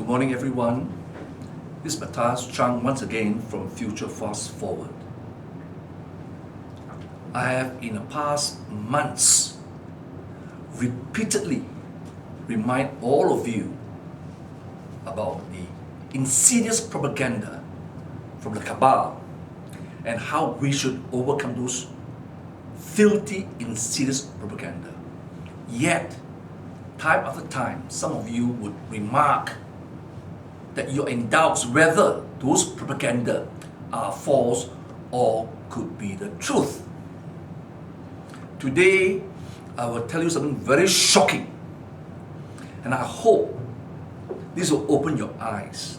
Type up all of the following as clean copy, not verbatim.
morning, everyone. This is Matthias Chang once again from Future Fast Forward. I have in the past months repeatedly remind all of you about the insidious propaganda from the cabal and how we should overcome those filthy, insidious propaganda. Yet, time after time, some of you would remark that you're in doubts whether those propaganda are false or could be the truth. Today, I will tell you something very shocking, and I hope this will open your eyes.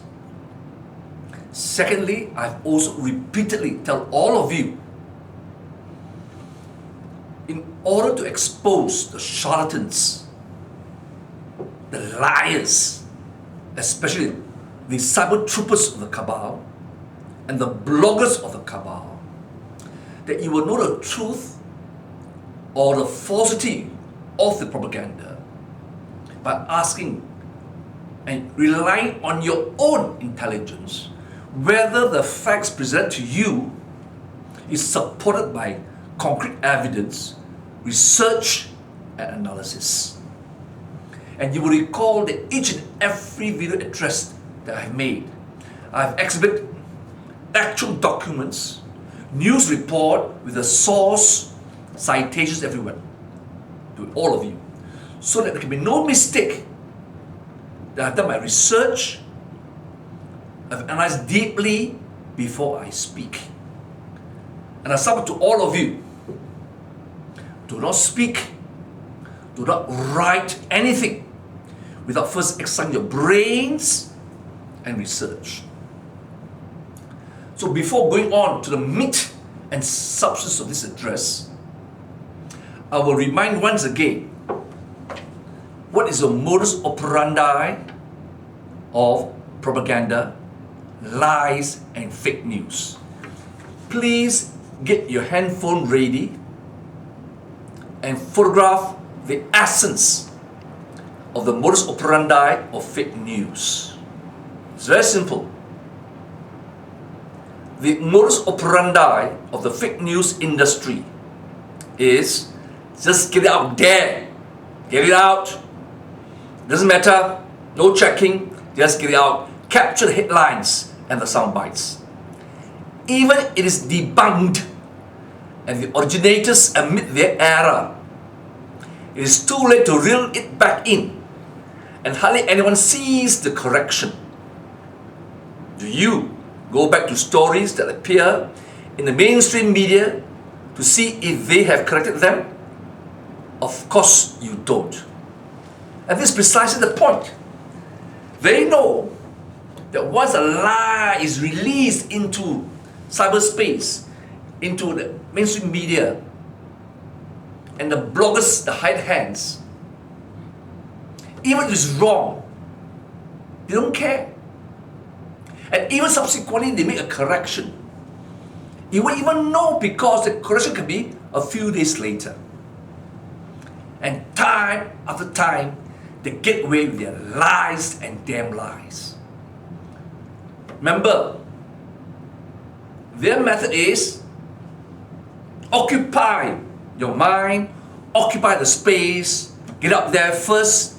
Secondly, I've also repeatedly tell all of you, in order to expose the charlatans, the liars, especially the cyber troopers of the cabal and the bloggers of the cabal, that you will know the truth or the falsity of the propaganda by asking and relying on your own intelligence whether the facts presented to you is supported by concrete evidence, research and analysis. And you will recall that each and every video address that I've made, I've exhibited actual documents, news report with the source, citations everywhere to all of you, so that there can be no mistake that I've done my research, I've analyzed deeply before I speak. And I submit to all of you, do not speak, do not write anything without first exercising your brains and research. So before going on to the meat and substance of this address, I will remind once again what is the modus operandi of propaganda, lies and fake news. Please get your handphone ready and photograph the essence of the modus operandi of fake news. It's very simple. The modus operandi of the fake news industry is just get it out there. Get it out. Doesn't matter. No checking. Just get it out. Capture the headlines and the sound bites. Even it is debunked and the originators admit their error, it is too late to reel it back in, and hardly anyone sees the correction. Do you go back to stories that appear in the mainstream media to see if they have corrected them? Of course you don't. And this is precisely the point. They know that once a lie is released into cyberspace, into the mainstream media, and the bloggers, the hired hands, even if it's wrong, they don't care. And even subsequently, they make a correction. You won't even know because the correction could be a few days later. And time after time, they get away with their lies and damn lies. Remember, their method is occupy your mind, occupy the space, get up there first.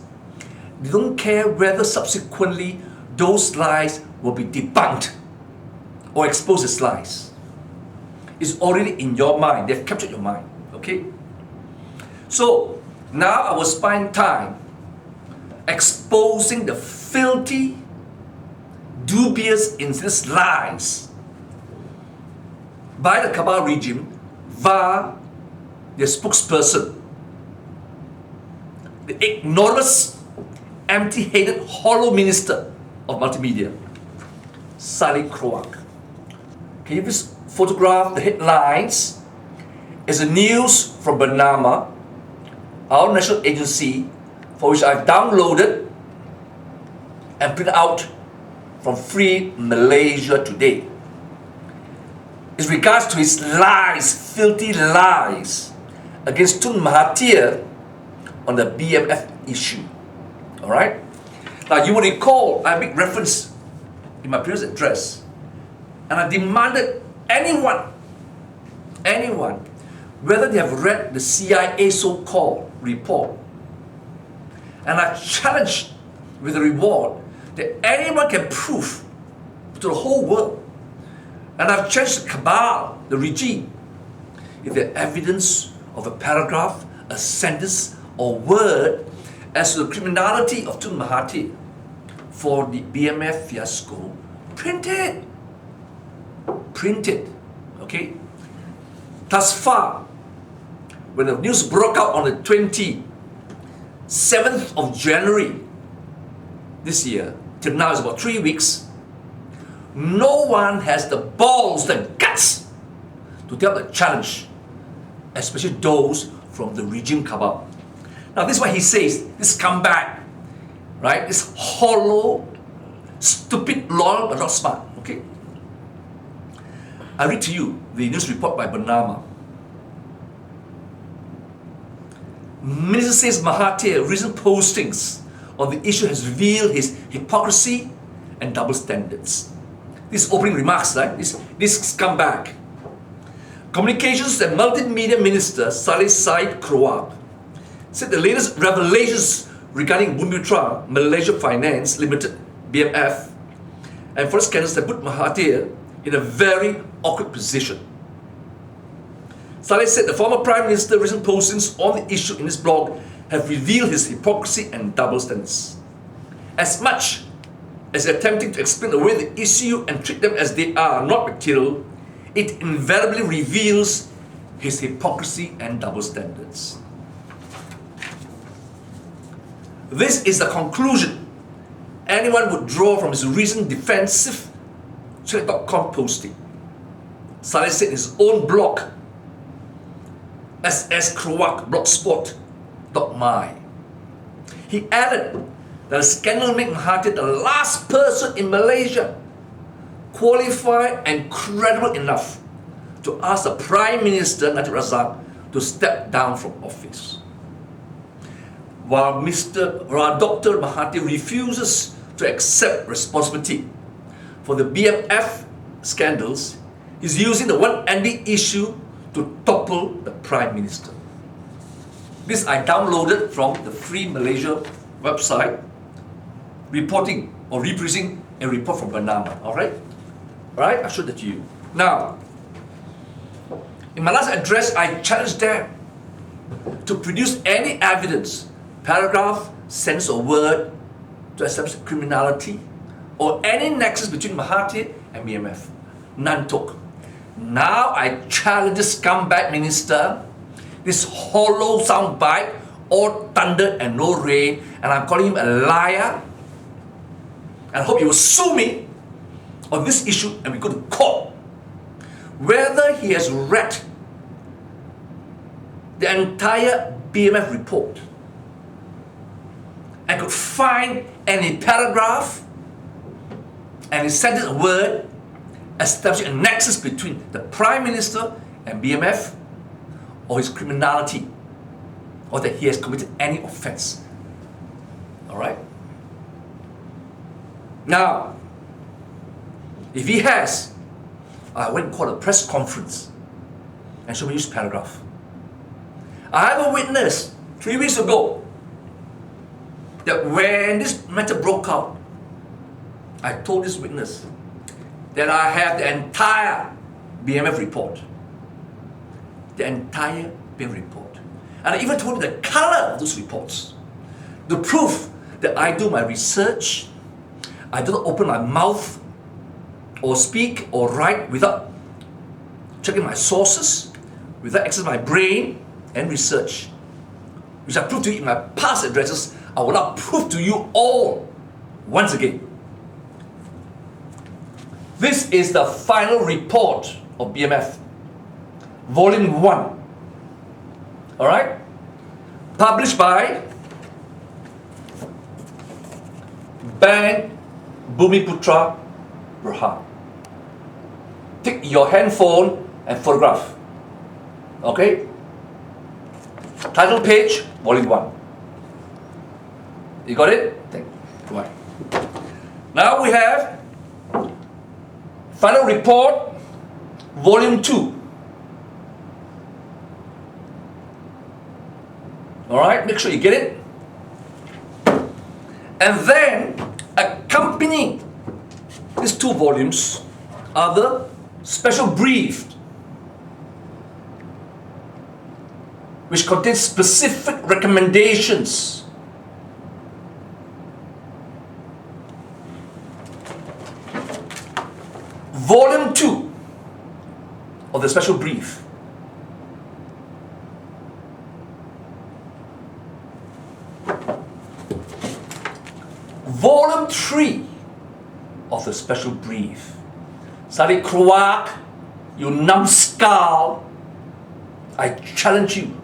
They don't care whether subsequently those lies will be debunked or exposed as lies. It's already in your mind. They've captured your mind. Okay? So, now I will spend time exposing the filthy, dubious, insidious lies by the cabal regime via their spokesperson, the ignominious, empty-headed, hollow minister of multimedia, Sally Kroak. Can you please photograph the headlines? It's a news from Bernama, our national agency, for which I've downloaded and printed out from Free Malaysia Today. It's regards to his lies, filthy lies, against Tun Mahathir on the BMF issue. Alright? Now you will recall I make reference in my previous address, and I demanded anyone, whether they have read the CIA so-called report, and I challenged with a reward that anyone can prove to the whole world, and I've challenged the cabal, the regime, if there's evidence of a paragraph, a sentence, or word as to the criminality of Tun Mahathir for the BMF fiasco, print it. Print it. Okay? Thus far, when the news broke out on the 27th of January this year, till now it's about 3 weeks, no one has the balls, the guts to take up the challenge, especially those from the regime cabal. Now this is what he says, this comeback, right? This hollow, stupid, loyal, but not smart, okay? I read to you the news report by Bernama. Minister says Mahathir recent postings on the issue has revealed his hypocrisy and double standards. These opening remarks, right? This comeback. Communications and Multimedia Minister Saleh Said Kroab said the latest revelations regarding Bumiputera Malaysia Finance Limited (BMF) and foreign scandals have put Mahathir in a very awkward position. Saleh said the former Prime Minister's recent postings on the issue in his blog have revealed his hypocrisy and double standards. As much as attempting to explain away the issue and treat them as they are not material, it invariably reveals his hypocrisy and double standards. This is the conclusion anyone would draw from his recent defensive Check.com posting. Saleh said in his own blog, SS Krawak blogspot.my. He added that the scandal made Mahathir the last person in Malaysia qualified and credible enough to ask the Prime Minister Najib Razak to step down from office. While Dr. Mahathir refuses to accept responsibility for the BMF scandals, he's using the 1MB issue to topple the Prime Minister. This I downloaded from the Free Malaysia website, reporting or reprising a report from Bernama. Alright? Alright? I showed that to you. Now, in my last address, I challenged them to produce any evidence, paragraph, sentence, or word to establish criminality or any nexus between Mahathir and BMF. None took. Now I challenge this scumbag minister, this hollow soundbite, all thunder and no rain, and I'm calling him a liar. And I hope he will sue me on this issue and we go to court. Whether he has read the entire BMF report and could find any paragraph, any sentence, a word, establishing a nexus between the Prime Minister and BMF, or his criminality, or that he has committed any offense. Alright? Now, if he has, I went and called a press conference and show me this paragraph. I have a witness 3 weeks ago that when this matter broke out, I told this witness that I have the entire BMF report. The entire BMF report. And I even told him the color of those reports. The proof that I do my research, I don't open my mouth or speak or write without checking my sources, without accessing my brain and research, which I proved to you in my past addresses. I will now prove to you all once again. This is the final report of BMF, Volume 1. Alright? Published by Bank Bumiputera Berhad. Take your handphone and photograph. Okay? Title page, Volume 1. You got it? Thank you. Bye. Now we have final report, volume 2. All right, make sure you get it. And then accompanying these 2 volumes are the special brief, which contains specific recommendations. Volume 2 of the special brief. Volume 3 of the special brief. Sari Kruak, you numbskull, I challenge you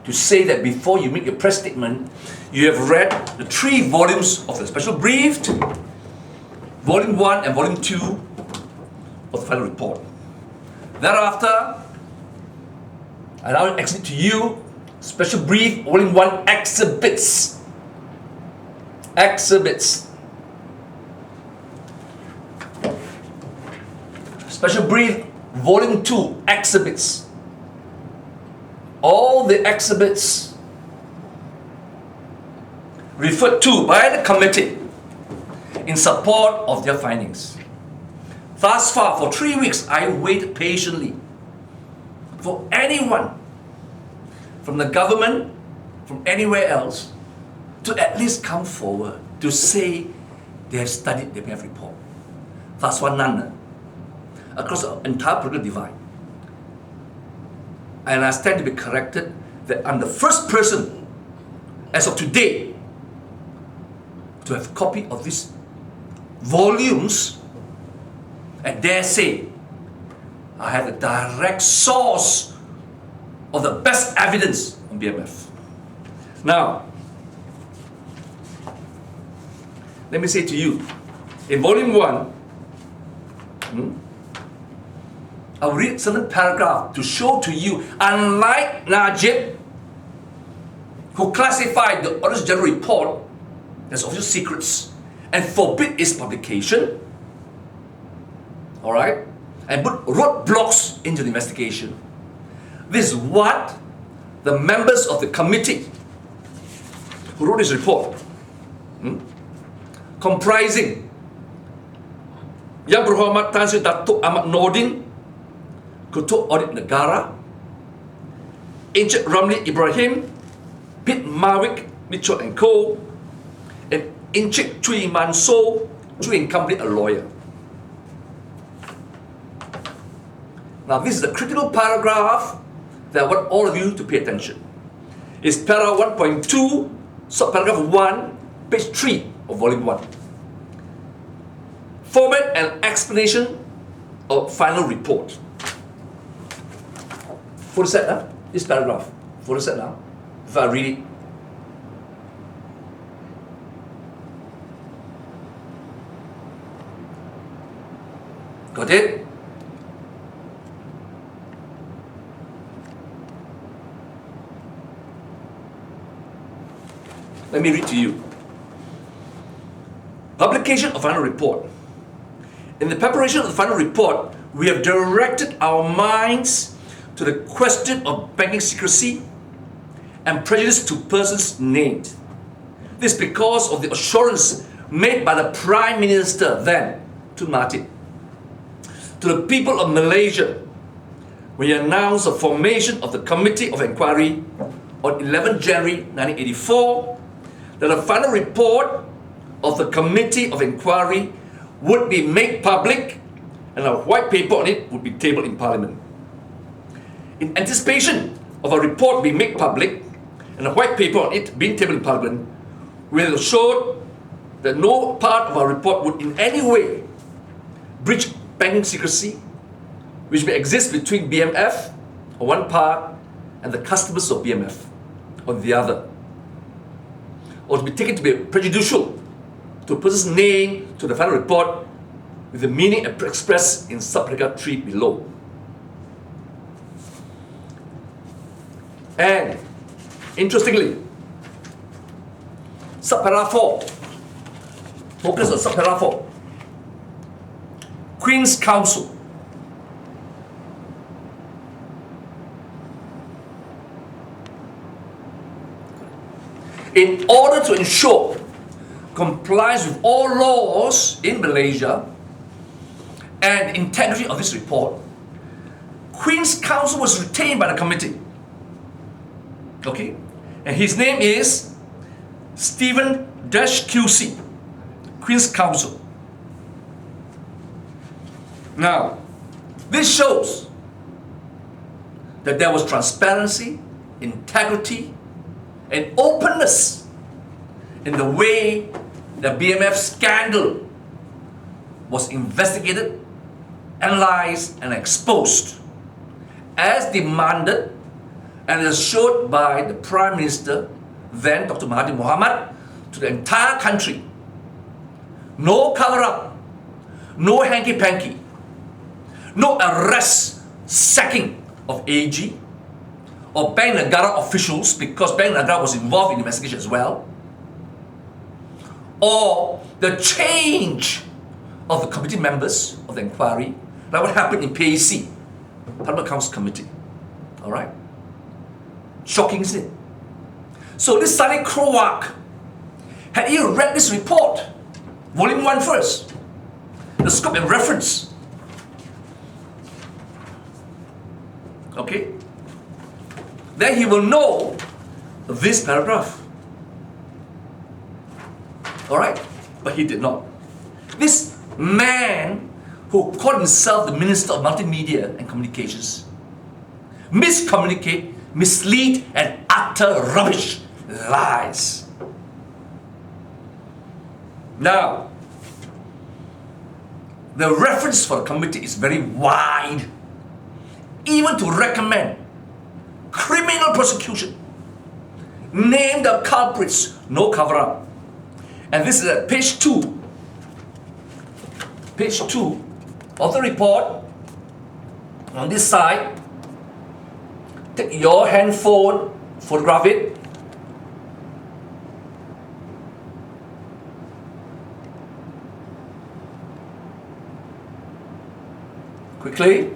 to say that before you make your press statement, you have read the 3 volumes of the special brief, volume 1 and volume 2 of the final report. Thereafter, I now exit to you special brief, volume 1 exhibits. Exhibits. Special brief, volume 2 exhibits. All the exhibits referred to by the committee in support of their findings. Thus far, for 3 weeks, I waited patiently for anyone from the government, from anywhere else, to at least come forward to say they have studied the BMF report. Thus far, none. Across the entire political divide. And I stand to be corrected that I'm the first person, as of today, to have a copy of these volumes, and dare say I have a direct source of the best evidence on BMF. Now, let me say to you, in volume 1, I'll read certain paragraph to show to you, unlike Najib, who classified the Auditor General report as official secrets and forbid its publication, all right, and put roadblocks into the investigation. This is what the members of the committee who wrote this report, comprising Yang Berhormat Tan Sri Datuk Ahmad Nordin, Ketua Audit Negara, Encik Ramli Ibrahim, Pit Mawick, Mitchell and Co., and Encik Chui Manso, Chui and Company, a lawyer. Now, this is the critical paragraph that I want all of you to pay attention. It's paragraph 1.2, subparagraph 1, page 3 of volume 1. Format and explanation of final report. For the set now, this paragraph. For the set now, if I read it. Got it? Let me read to you. Publication of final report. In the preparation of the final report, we have directed our minds to the question of banking secrecy and prejudice to persons named. This because of the assurance made by the Prime Minister then, Tun Mahathir, to the people of Malaysia when he announced the formation of the Committee of Inquiry on 11 January 1984, that the final report of the Committee of Inquiry would be made public and a white paper on it would be tabled in Parliament. In anticipation of a report being made public and a white paper on it being tabled in Parliament, we have showed that no part of our report would in any way breach banking secrecy, which may exist between BMF on one part and the customers of BMF on the other, or to be taken to be prejudicial to a person's name to the final report with the meaning expressed in subparagraph 3 below. And interestingly, subparagraph 4 Focus on subparagraph 4. Queen's Counsel. In order to ensure compliance with all laws in Malaysia and integrity of this report, Queen's Counsel was retained by the committee. Okay? And his name is Stephen QC, Queen's Counsel. Now, this shows that there was transparency, integrity, and openness in the way the BMF scandal was investigated, analyzed, and exposed, as demanded and assured by the Prime Minister, then Dr. Mahathir Mohamad, to the entire country. No cover-up, no hanky-panky, no arrest, sacking of AG or Bank Negara officials, because Bank Negara was involved in the investigation as well, or the change of the committee members of the inquiry, like what happened in PAC, Public Accounts Committee. All right? Shocking, isn't it? So this Sally Krowak, had he read this report, Volume 1 first, the scope and reference, okay, then he will know this paragraph. Alright? But he did not. This man who called himself the Minister of Multimedia and Communications miscommunicate, mislead, and utter rubbish, lies. Now, the reference for the committee is very wide, even to recommend criminal prosecution. Name the culprits, no cover-up. And this is at page 2. Page 2 of the report. On this side, take your handphone, photograph it. Quickly.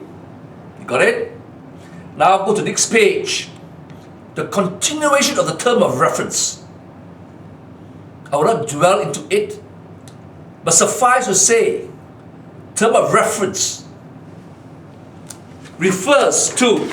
You got it? Now go to the next page. The continuation of the term of reference. I will not dwell into it, but suffice to say, term of reference refers to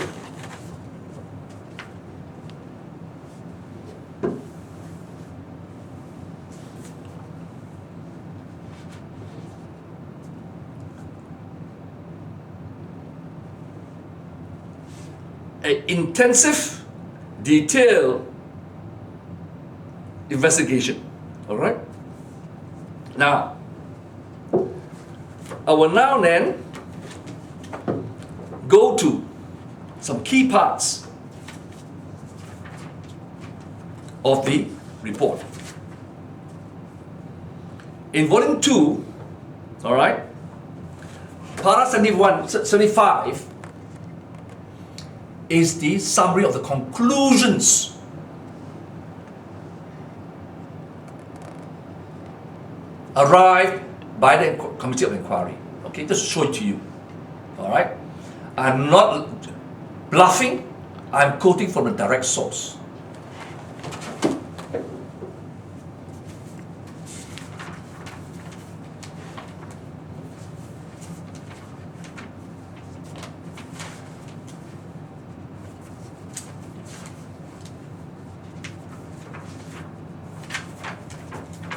an intensive, detailed investigation. All right? Now, I will now then go to some key parts of the report. In volume 2, all right, para 75 is the summary of the conclusions arrived by the Committee of Inquiry. Okay, just show it to you. All right, I'm not bluffing. I'm quoting from a direct source.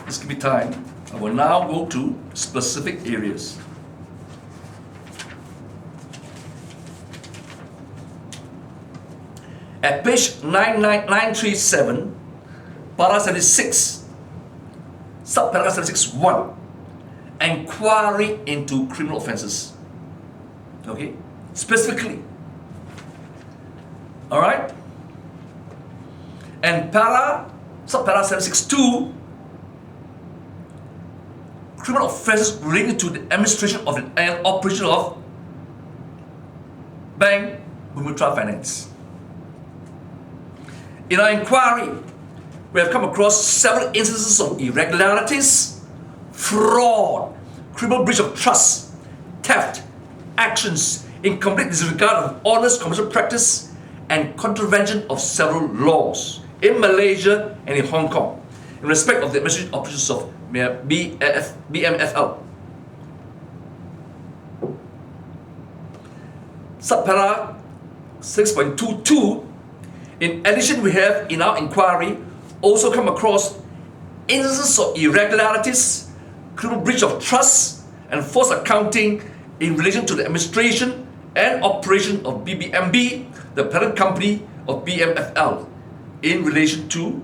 Just give me time. I will now go to specific areas. At page 937, para 76, subparagraph 76(1), inquiry into criminal offences. Okay? Specifically. Alright? And subparagraph 76(2), criminal offences related to the administration of and operation of Bank Bumiputera Finance. In our inquiry, we have come across several instances of irregularities, fraud, criminal breach of trust, theft, actions in complete disregard of honest commercial practice, and contravention of several laws in Malaysia and in Hong Kong in respect of the administrative operations of BMFL. Subpara 6.22. In addition, we have in our inquiry also come across instances of irregularities, criminal breach of trust, and false accounting in relation to the administration and operation of BBMB, the parent company of BMFL, in relation to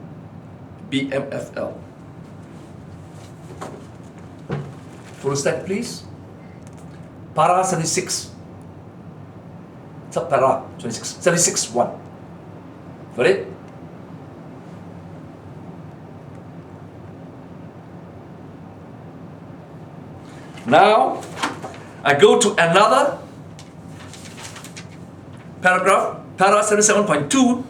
BMFL. Full step, please. Para 76. Subpara 76.1. Got it? Now, I go to another paragraph, para 77.2.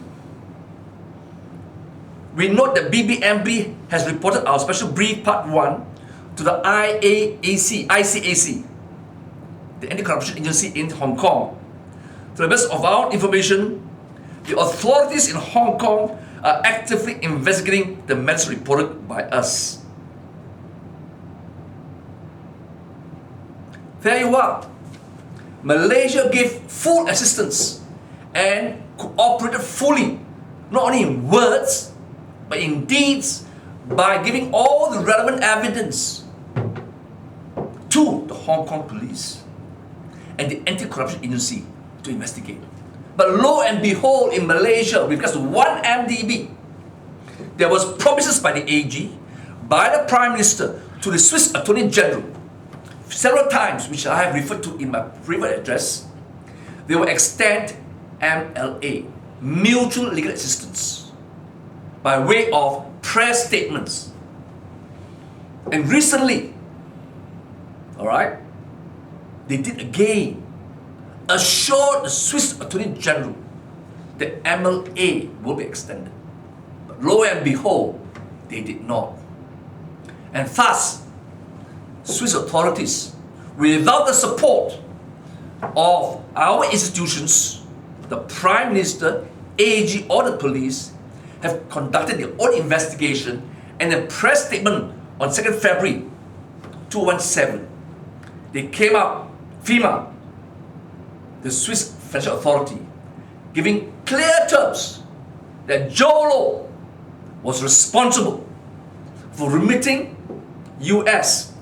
We note that BBMB has reported our special brief part 1 to the ICAC, the Anti-Corruption Agency in Hong Kong. To the best of our information, the authorities in Hong Kong are actively investigating the matters reported by us. There you are. Malaysia gave full assistance and cooperated fully, not only in words, but in deeds, by giving all the relevant evidence to the Hong Kong police and the Anti-Corruption Agency to investigate. But lo and behold, in Malaysia, with regards to one MDB, there was promises by the AG, by the Prime Minister, to the Swiss Attorney General, several times, which I have referred to in my previous address. They will extend MLA, mutual legal assistance, by way of press statements. And recently, alright, they did again assure the Swiss Attorney General that MLA will be extended. But lo and behold, they did not. And thus, Swiss authorities, without the support of our institutions, the Prime Minister, AG, or the police, have conducted their own investigation, and a press statement on 2nd February 2017, they came out, FEMA, the Swiss Financial Authority, giving clear terms that Jolo was responsible for remitting US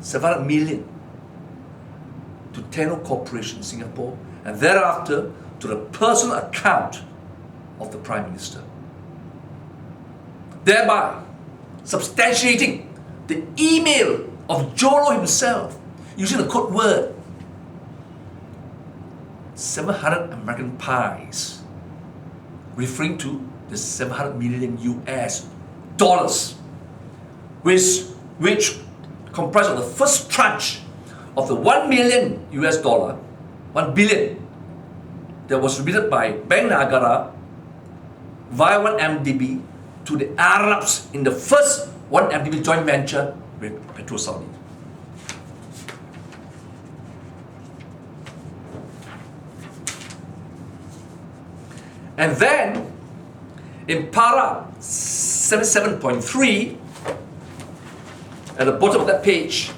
700 million to Tenno Corporation in Singapore, and thereafter to the personal account of the Prime Minister, thereby substantiating the email of Jolo himself using the code word 700 American pies, referring to the 700 million US dollars, which comprised of the first tranche of the 1 million US dollar, 1 billion, that was remitted by Bank Negara via 1MDB to the Arabs in the first 1MDB joint venture with Petro Saudi. And then, in para 77.3, at the bottom of that page,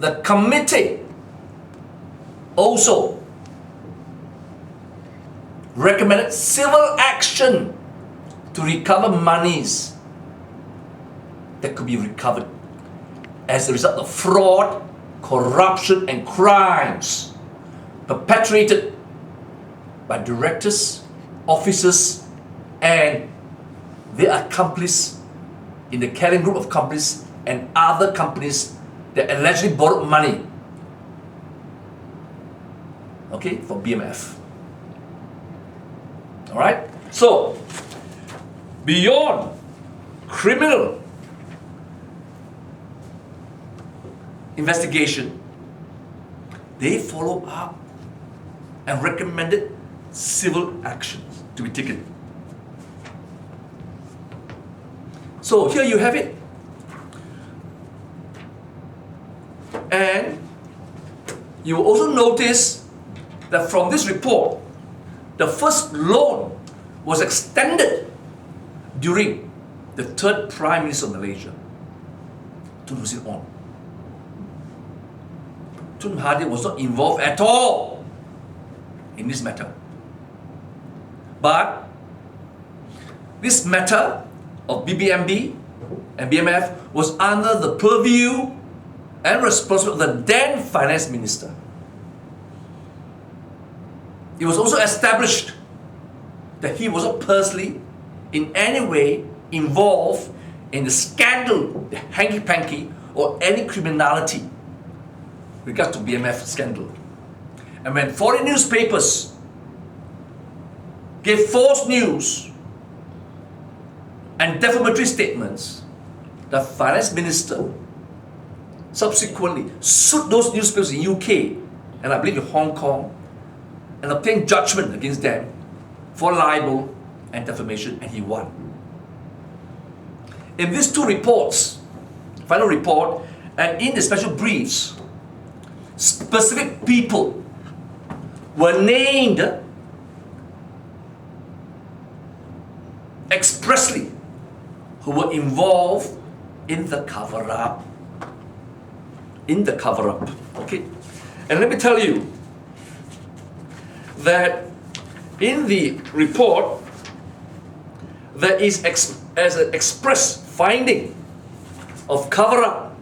the committee also recommended civil action to recover monies that could be recovered as a result of fraud, corruption, and crimes perpetrated by directors, officers, and their accomplices in the Karen group of companies and other companies that allegedly borrowed money, okay, for BMF. Alright? So, beyond criminal investigation, they follow up and recommended civil actions to be taken. So here you have it. And you will also notice that from this report, the first loan was extended during the third Prime Minister of Malaysia, Tun Hussein Onn. Tun Mahathir was not involved at all in this matter. But this matter of BBMB and BMF was under the purview and responsibility of the then Finance Minister. It was also established that he was not personally in any way involved in the scandal, the hanky-panky, or any criminality with regards to BMF scandal. And when foreign newspapers gave false news and defamatory statements, the Finance Minister subsequently sued those newspapers in UK and I believe in Hong Kong and obtained judgment against them for libel and defamation, and he won. In these two reports, final report and in the special briefs, specific people were named expressly who were involved in the cover-up. Okay? And let me tell you that in the report, there is as an express finding of cover-up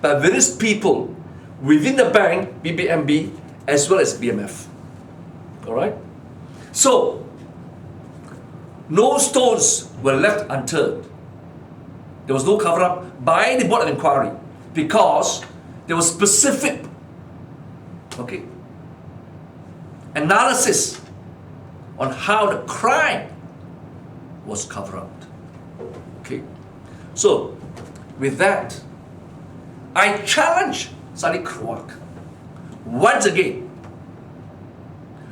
by various people within the bank, BBMB, as well as BMF. Alright? So, no stones were left unturned. There was no cover-up by the Board of Inquiry because there was specific analysis on how the crime was covered up. Okay? So, with that, I challenge Sadiq Krawak once again.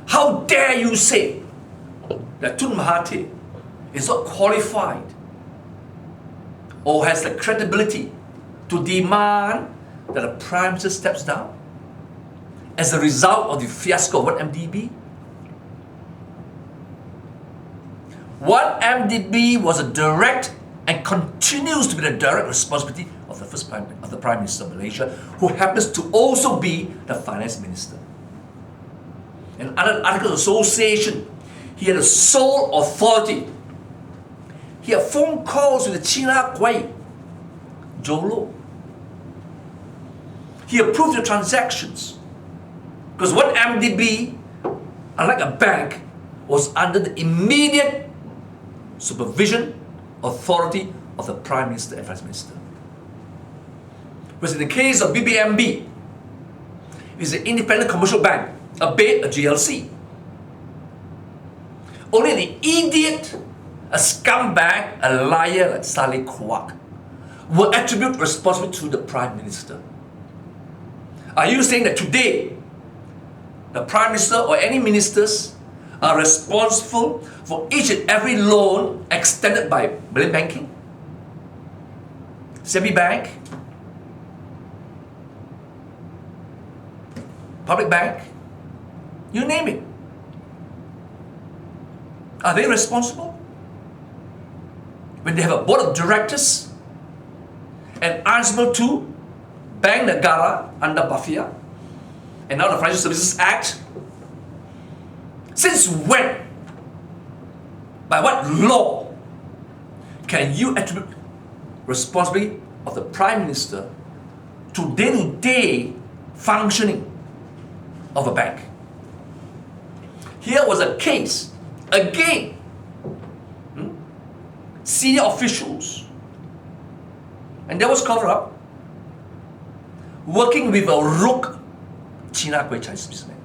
How dare you say that Tun Mahathir is not qualified or has the credibility to demand that the Prime Minister steps down as a result of the fiasco of 1MDB? 1MDB was a direct and continues to be the direct responsibility of the Prime Minister of Malaysia, who happens to also be the Finance Minister. And under the Articles of Association, he had the sole authority. He had phone calls with the China Kuai, Jolo. He approved the transactions. Because 1MDB, unlike a bank, was under the immediate supervision, authority of the Prime Minister and Finance Minister. Whereas in the case of BBMB, it's an independent commercial bank, a GLC. Only an idiot, a scumbag, a liar like Saleh Krawak will attribute responsibility to the Prime Minister. Are you saying that today, the Prime Minister or any ministers are responsible for each and every loan extended by Malay Banking, SEBI Bank, Public Bank, you name it? Are they responsible? When they have a board of directors and answerable to Bank Negara under Bafia and now the Financial Services Act? Since when? By what law can you attribute responsibility of the Prime Minister to day-to-day functioning of a bank? Here was a case, again, senior officials, and there was cover-up, working with a rogue China Kuai Chinese businessman.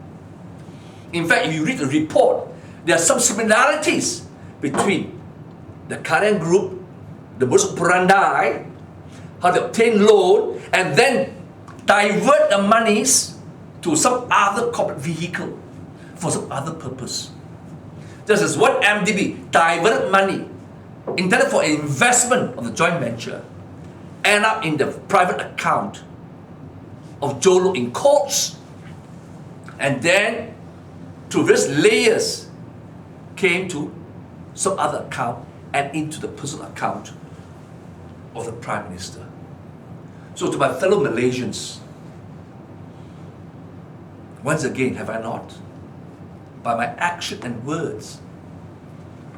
In fact, if you read the report, there are some similarities between the current group, the modus operandi, how they obtain loan, and then divert the monies to some other corporate vehicle for some other purpose. Just as 1MDB diverted money intended for investment of the joint venture end up in the private account of Jolo in courts, and then through various layers came to some other account and into the personal account of the Prime Minister. So to my fellow Malaysians, once again, have I not, by my action and words,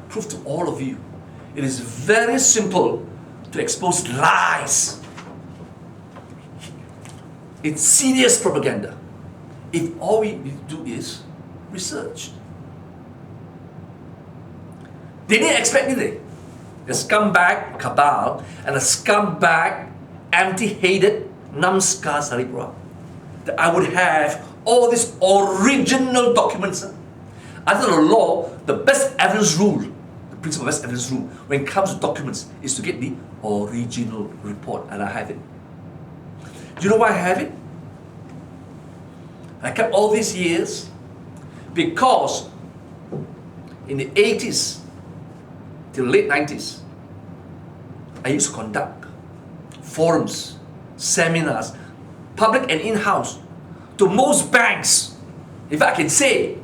proved to all of you, it is very simple to expose lies. It's serious propaganda if all we need to do is research. They didn't expect me. The scumbag cabal and the scumbag empty-headed numbskull Saripura, that I would have all these original documents. Under the law, the best evidence rule, the principle of best evidence rule, when it comes to documents, is to get the original report, and I have it. Do you know why I have it? I kept all these years because in the 80s till late 90s, I used to conduct forums, seminars, public and in-house, to most banks. If I can say,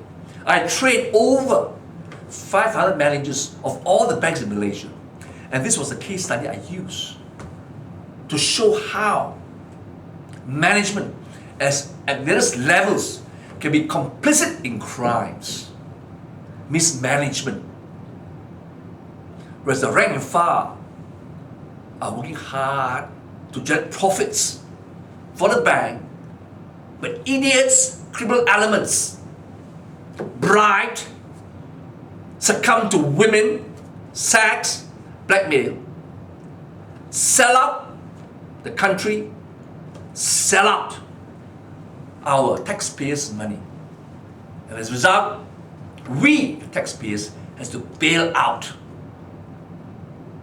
I trade over 500 managers of all the banks in Malaysia. And this was a case study I used to show how management at various levels can be complicit in crimes, mismanagement, whereas the rank and file are working hard to generate profits for the bank, but idiots, criminal elements, bribed, succumb to women, sex, blackmail, sell out the country, sell out our taxpayers' money. And as a result, we, the taxpayers, has to bail out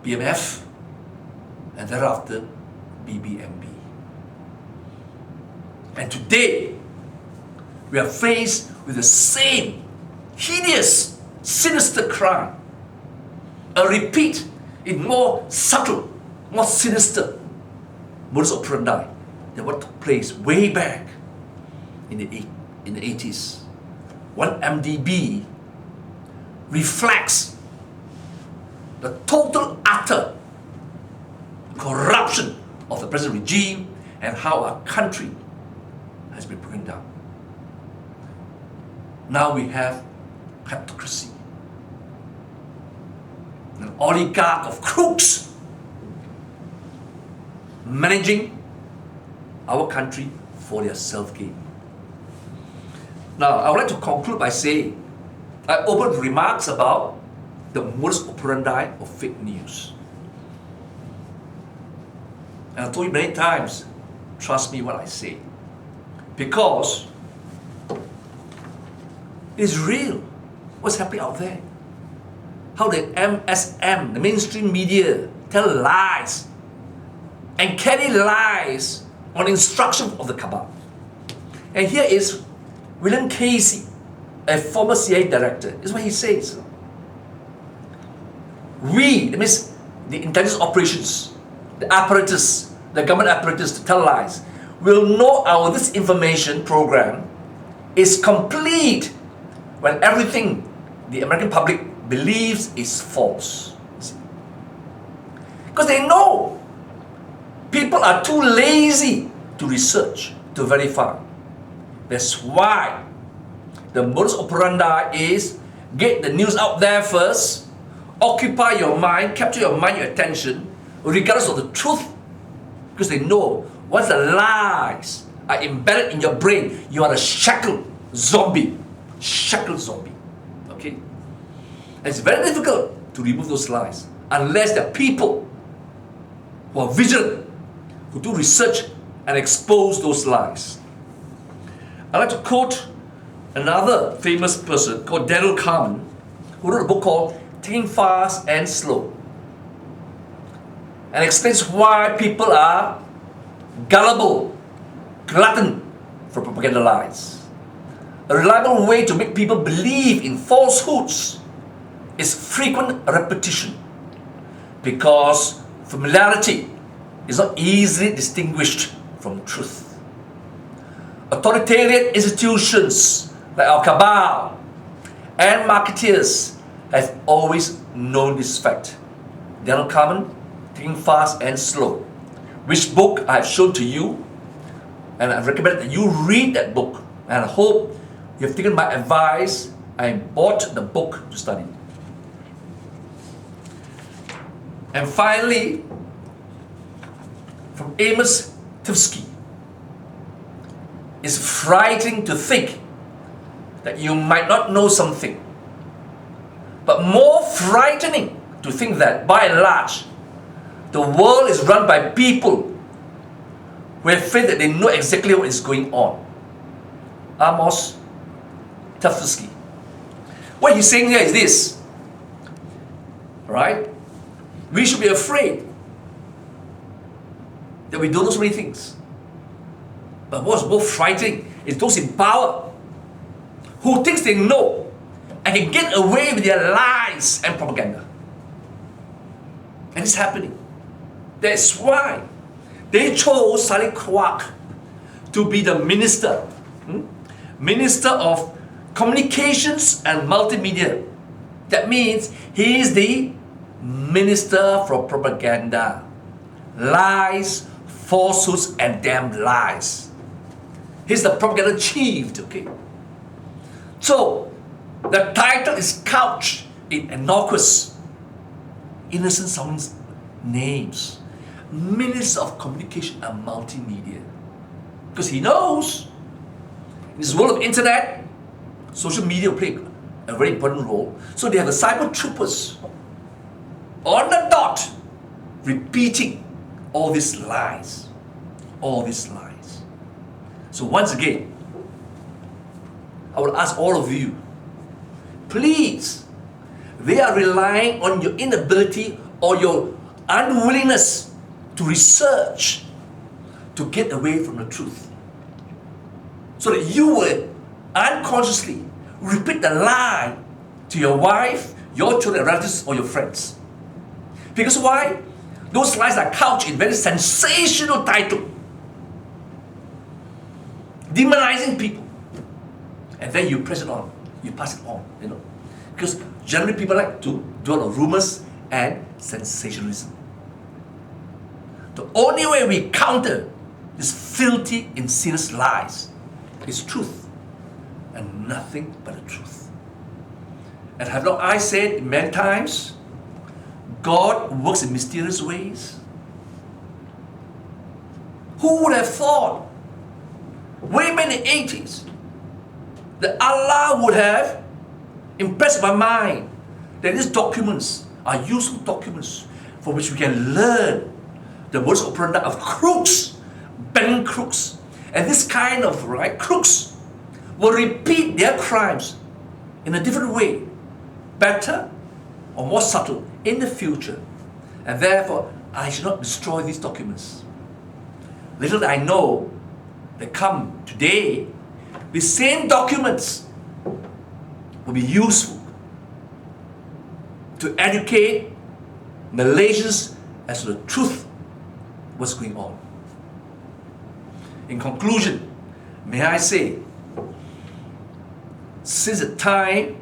BMF and thereafter BBMB. And today, we are faced with the same hideous, sinister crime. A repeat in more subtle, more sinister modus operandi than what took place way back in the 80s. One MDB reflects the total, utter corruption of the present regime and how our country has been broken down. Now we have kleptocracy, an oligarch of crooks managing our country for their self-gain. Now, I would like to conclude by saying, I opened remarks about the modus operandi of fake news. And I told you many times, trust me what I say. Because it is real what's happening out there. How the MSM, the mainstream media, tell lies and carry lies on instruction of the cabal. And here is William Casey, a former CIA director. This is what he says. We, that means the intelligence operations, the apparatus, the government apparatus to tell lies, will know our disinformation program is complete when everything the American public believes is false. Because they know people are too lazy to research, to verify. That's why the modus operandi is get the news out there first, occupy your mind, capture your mind, your attention, regardless of the truth. Because they know once the lies are embedded in your brain, you are a shackled zombie. Shackled zombie. Okay? And it's very difficult to remove those lies unless there are people who are vigilant, who do research and expose those lies. I'd like to quote another famous person called Daniel Kahneman, who wrote a book called Thinking Fast and Slow, and explains why people are gullible, glutton for propaganda lies. A reliable way to make people believe in falsehoods is frequent repetition. because familiarity is not easily distinguished from truth. Authoritarian institutions like our cabal and marketeers have always known this fact. They are not common, thinking fast and slow. Which book I have shown to you, and I recommend that you read that book. And I hope you have taken my advice and bought the book to study. And finally, from Amos Tversky, it's frightening to think that you might not know something, but more frightening to think that, by and large, the world is run by people who have faith that they know exactly what is going on. Amos Tversky. What he's saying here is this, right? We should be afraid that we don't know so many things. But what's more frightening is those in power who think they know and can get away with their lies and propaganda. And it's happening. That's why they chose Sally Kwak to be the minister, Minister of Communications and Multimedia. That means he is the Minister for Propaganda. Lies, falsehoods, and damn lies. He's the propaganda chief, okay? So, the title is couched in innocuous, innocent sounding names. Minister of Communication and Multimedia. Because he knows, in this world of internet, social media play a very important role. So they have the cyber troopers on the dot, repeating all these lies. All these lies. So once again, I will ask all of you, please, they are relying on your inability or your unwillingness to research to get away from the truth. So that you will unconsciously repeat the lie to your wife, your children, relatives, or your friends. Because why? Those lies are couched in very sensational title, demonizing people, and then you press it on, you pass it on, because generally people like to do a lot of rumors and sensationalism. The only way we counter this filthy, insidious lies is truth, and nothing but the truth. And have not I said many times, God works in mysterious ways? Who would have thought, way back in the 80s, that Allah would have impressed my mind that these documents are useful documents for which we can learn the modus operandi of crooks, bank crooks. And this kind of crooks will repeat their crimes in a different way, better or more subtle in the future. And therefore, I should not destroy these documents. Little did I know that come today, the same documents will be useful to educate Malaysians as to the truth what's going on. In conclusion, may I say, since the time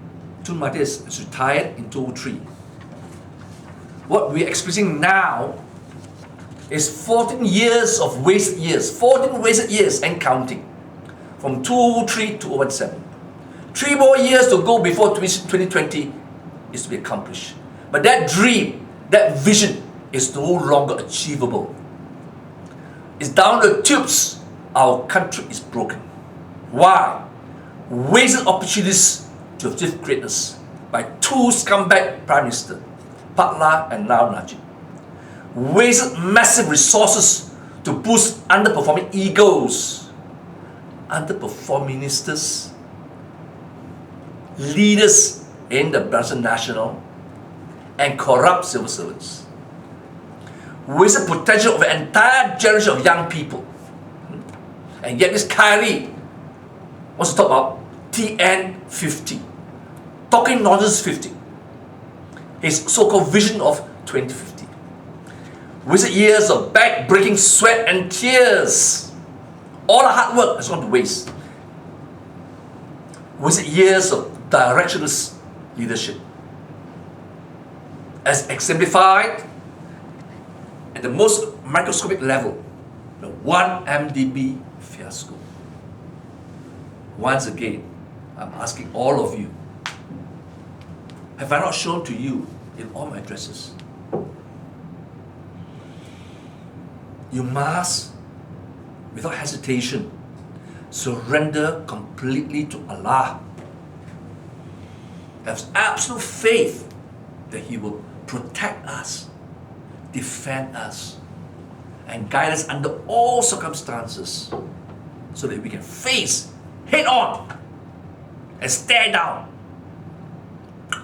Tun Matthias is retired in 2003, what we're experiencing now is 14 years of wasted years, 14 wasted years and counting, from 2003 to 2017. 3 more years to go before 2020 is to be accomplished. But that dream, that vision is no longer achievable. It's down the tubes. Our country is broken. Why? Wasted opportunities to achieve greatness by two scumbag Prime Minister, Pak La and now Najib. Wasted massive resources to boost underperforming egos, underperforming ministers, leaders in the Brazilian National, and corrupt civil servants. Wasted potential of an entire generation of young people. And yet this Kyrie wants to talk about TN50, talking nonsense 50, his so-called vision of 2050. Wasted years of back-breaking sweat and tears. All our hard work has gone to waste. Wasted years of directionless leadership. As exemplified at the most microscopic level, the 1MDB fiasco. Once again, I'm asking all of you, have I not shown to you in all my addresses? You must, without hesitation, surrender completely to Allah. Have absolute faith that He will protect us, defend us, and guide us under all circumstances so that we can face head on and stare down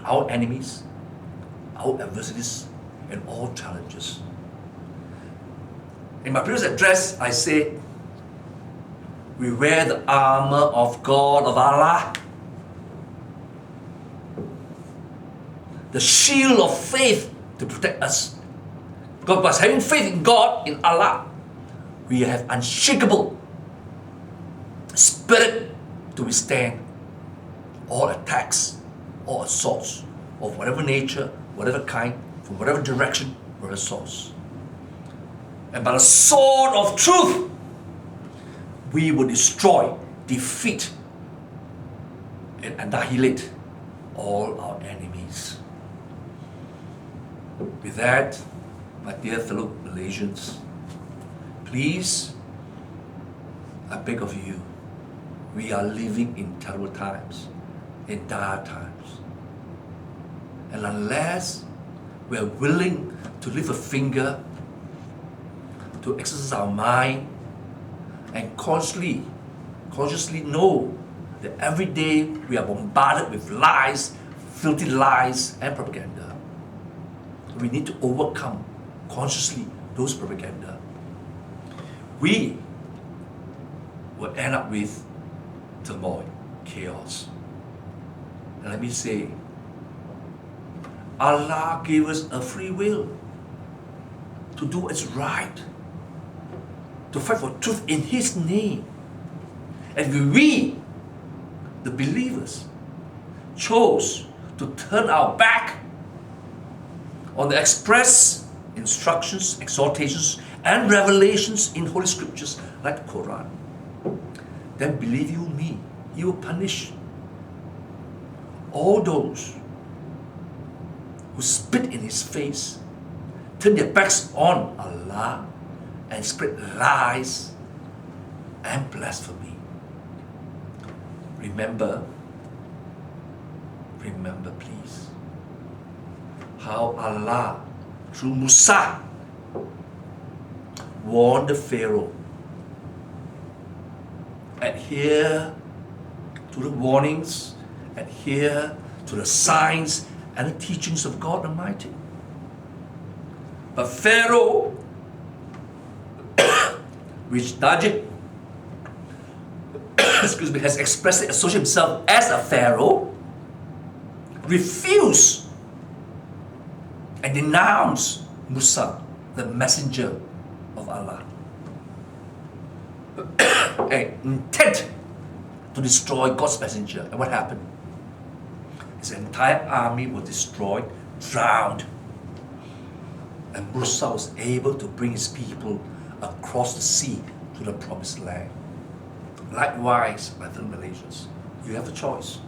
our enemies, our adversities, and all challenges. In my previous address, I said, we wear the armor of God, of Allah, the shield of faith to protect us. Because by having faith in God, in Allah, we have unshakable spirit to withstand all attacks, all assaults of whatever nature, whatever kind, from whatever direction, whatever source. And by the sword of truth, we will destroy, defeat, and annihilate all our enemies. With that, my dear fellow Malaysians, please, I beg of you, we are living in terrible times, in dire times. And unless we are willing to lift a finger, to exercise our mind, and consciously know that every day we are bombarded with lies, filthy lies, and propaganda. We need to overcome consciously those propaganda. We will end up with turmoil, chaos. And let me say, Allah gave us a free will to do what's right, to fight for truth in His name. And we, the believers, chose to turn our back on the express instructions, exhortations, and revelations in Holy Scriptures like the Quran, then believe you me, He will punish all those who spit in His face, turn their backs on Allah, and spread lies and blasphemy. Remember please, how Allah, through Musa, warned the Pharaoh. Adhere to the warnings, adhere to the signs and the teachings of God Almighty. But Pharaoh, which Najib has expressly associated himself as a Pharaoh, refused and denounced Musa, the messenger of Allah, and intent to destroy God's messenger. And what happened? His entire army was destroyed, drowned, and Musa was able to bring his people across the sea to the promised land. Likewise, my fellow Malaysians, you have a choice.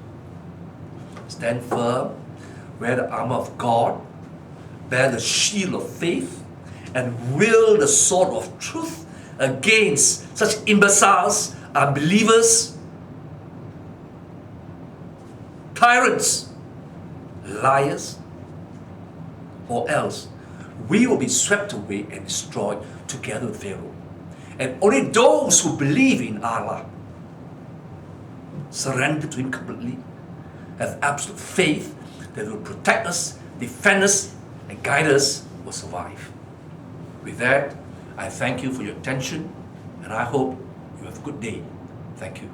Stand firm, wear the armor of God, bear the shield of faith, and wield the sword of truth against such imbeciles, unbelievers, tyrants, liars, or else we will be swept away and destroyed together with Pharaoh. And only those who believe in Allah, surrender to Him completely, have absolute faith that He will protect us, defend us, and guide us, will survive. With that, I thank you for your attention, and I hope you have a good day. Thank you.